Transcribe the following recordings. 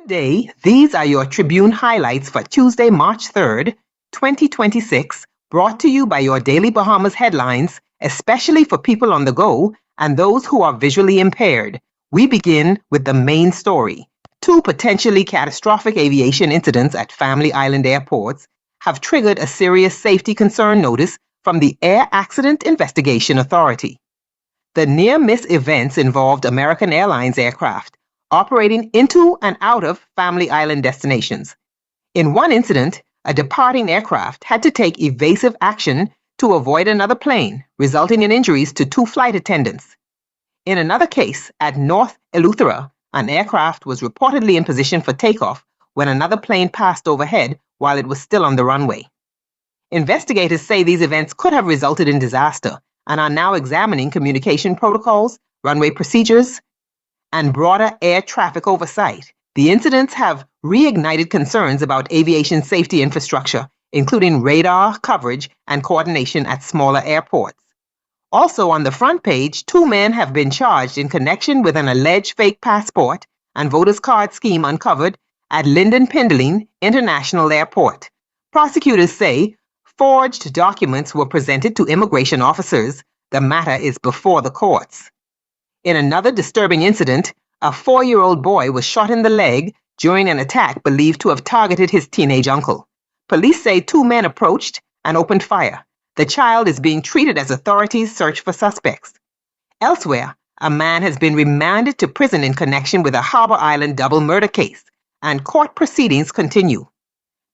Good day. These are your Tribune highlights for Tuesday, March 3rd, 2026, brought to you by your Daily Bahamas headlines, especially for people on the go and those who are visually impaired. We begin with the main story. Two potentially catastrophic aviation incidents at Family Island airports have triggered a serious safety concern notice from the Air Accident Investigation Authority. The near-miss events involved American Airlines aircraft operating into and out of Family Island destinations. In one incident, a departing aircraft had to take evasive action to avoid another plane, resulting in injuries to two flight attendants. In another case, at North Eleuthera, an aircraft was reportedly in position for takeoff when another plane passed overhead while it was still on the runway. Investigators say these events could have resulted in disaster and are now examining communication protocols, runway procedures, and broader air traffic oversight. The incidents have reignited concerns about aviation safety infrastructure, including radar coverage and coordination at smaller airports. Also on the front page, two men have been charged in connection with an alleged fake passport and voters card scheme uncovered at Lynden Pindeline International Airport. Prosecutors say forged documents were presented to immigration officers. The matter is before the courts. In another disturbing incident, a 4-year-old boy was shot in the leg during an attack believed to have targeted his teenage uncle. Police say two men approached and opened fire. The child is being treated as authorities search for suspects. Elsewhere, a man has been remanded to prison in connection with a Harbor Island double murder case, and court proceedings continue.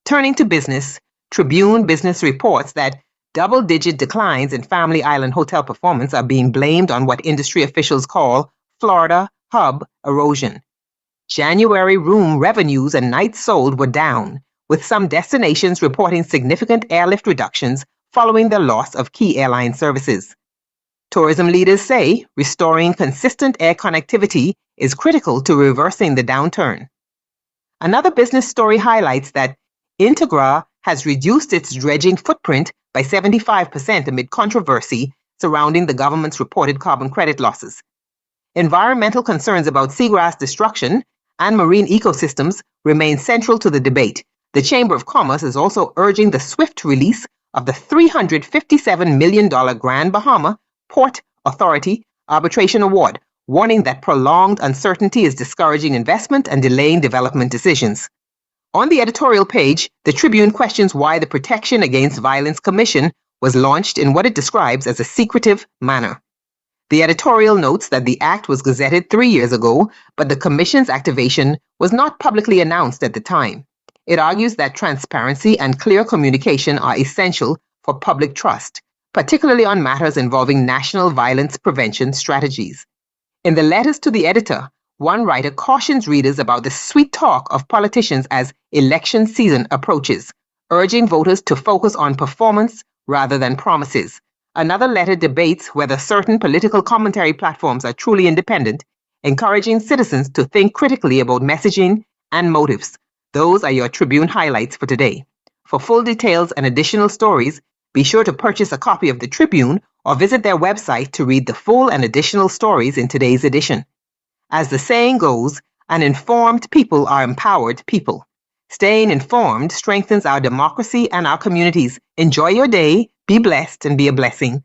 Turning to business, Tribune Business reports that double-digit declines in Family Island hotel performance are being blamed on what industry officials call Florida hub erosion. January room revenues and nights sold were down, with some destinations reporting significant airlift reductions following the loss of key airline services. Tourism leaders say restoring consistent air connectivity is critical to reversing the downturn. Another business story highlights that Integra has reduced its dredging footprint by 75% amid controversy surrounding the government's reported carbon credit losses. Environmental concerns about seagrass destruction and marine ecosystems remain central to the debate. The Chamber of Commerce is also urging the swift release of the $357 million Grand Bahama Port Authority arbitration award, warning that prolonged uncertainty is discouraging investment and delaying development decisions. On the editorial page, the Tribune questions why the Protection Against Violence Commission was launched in what it describes as a secretive manner. The editorial notes that the act was gazetted 3 years ago, but the commission's activation was not publicly announced at the time. It argues that transparency and clear communication are essential for public trust, particularly on matters involving national violence prevention strategies. In the letters to the editor, one writer cautions readers about the sweet talk of politicians as election season approaches, urging voters to focus on performance rather than promises. Another letter debates whether certain political commentary platforms are truly independent, encouraging citizens to think critically about messaging and motives. Those are your Tribune highlights for today. For full details and additional stories, be sure to purchase a copy of the Tribune or visit their website to read the full and additional stories in today's edition. As the saying goes, an informed people are empowered people. Staying informed strengthens our democracy and our communities. Enjoy your day, be blessed, and be a blessing.